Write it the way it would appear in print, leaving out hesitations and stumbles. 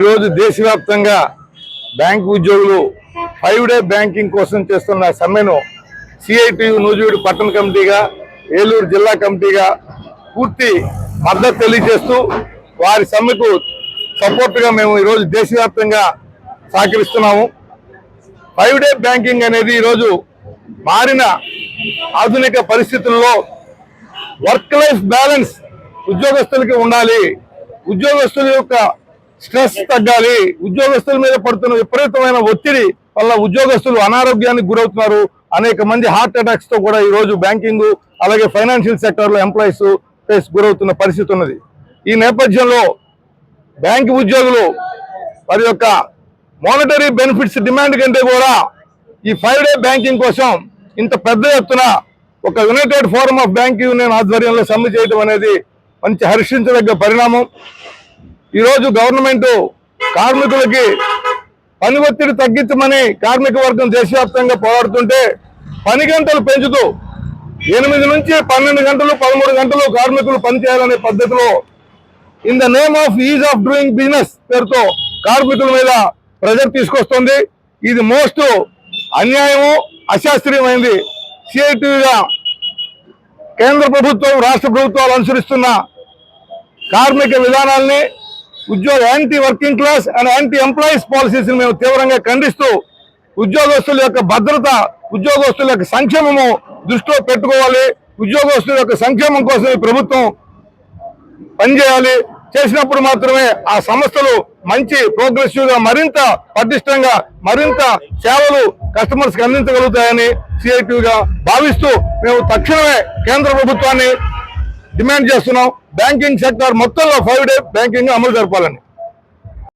ఈరోజు దేశవ్యాప్తంగా బ్యాంకు ఉద్యోగులు 5 డే బ్యాంకింగ్ కోసం చేస్తున్న సమ్మెను సిఐటియు నూజివీడు పట్టణ కమిటీగా ఏలూరు జిల్లా కమిటీగా పూర్తి మద్దతు తెలియజేస్తూ వారి సమ్మెకు సపోర్ట్గా మేము ఈరోజు దేశవ్యాప్తంగా సహకరిస్తున్నాము. 5 డే బ్యాంకింగ్ అనేది ఈరోజు మారిన ఆధునిక పరిస్థితుల్లో వర్క్ లైఫ్ బ్యాలెన్స్ ఉద్యోగస్తులకి ఉండాలి. ఉద్యోగస్తుల యొక్క స్ట్రెస్ తగ్గాలి. ఉద్యోగస్తుల మీద పడుతున్న విపరీతమైన ఒత్తిడి వల్ల ఉద్యోగస్తులు అనారోగ్యానికి గురవుతున్నారు. అనేక మంది హార్ట్ అటాక్స్ తో కూడా ఈరోజు బ్యాంకింగ్ అలాగే ఫైనాన్షియల్ సెక్టర్ లో ఎంప్లాయీస్ గురవుతున్న పరిస్థితి ఉన్నది. ఈ నేపథ్యంలో బ్యాంకు ఉద్యోగులు వారి యొక్క మానిటరీ బెనిఫిట్స్ డిమాండ్ కంటే కూడా ఈ 5 డే బ్యాంకింగ్ కోసం ఇంత పెద్ద ఎత్తున ఒక United forum of bank union ఆధ్వర్యంలో సమ్మె చేయడం అనేది మంచి హర్షించదగ్గ పరిణామం. ఈరోజు గవర్నమెంట్ కార్మికులకి పని ఒత్తిడి తగ్గించమని కార్మిక వర్గం దేశవ్యాప్తంగా పోరాడుతుంటే పని గంటలు పెంచుతూ 8 నుంచి 12 గంటలు 13 గంటలు కార్మికులు పనిచేయాలనే పద్ధతిలో in the name of is of doing business పేరుతో కార్మికుల మీద ప్రెజర్ తీసుకొస్తుంది. ఇది మోస్ట్ అన్యాయము, అశాస్త్రీయమైంది. సిఐటిగా కేంద్ర ప్రభుత్వం రాష్ట్ర ప్రభుత్వాలు అనుసరిస్తున్న కార్మిక విధానాల్ని anti working class and anti employees policies మేము తీవ్రంగా ఖండిస్తూ ఉద్యోగస్తుల యొక్క భద్రత, ఉద్యోగస్తుల యొక్క సంక్షేమము దృష్టిలో పెట్టుకోవాలి. ఉద్యోగస్తుల యొక్క సంక్షేమం కోసం ఈ ప్రభుత్వం పనిచేయాలి. చేసినప్పుడు మాత్రమే ఆ సంస్థలు మంచి ప్రోగ్రెసివ్ గా మరింత పటిష్టంగా మరింత సేవలు కస్టమర్స్ కి అందించగలుగుతాయని సిఐటిగా భావిస్తూ మేము తక్షణమే కేంద్ర ప్రభుత్వాన్ని డిమాండ్ చేస్తున్నాం. బ్యాంకింగ్ సెక్టార్ మొత్తంలో 5 డే బ్యాంకింగ్ అమలు జరపాలని.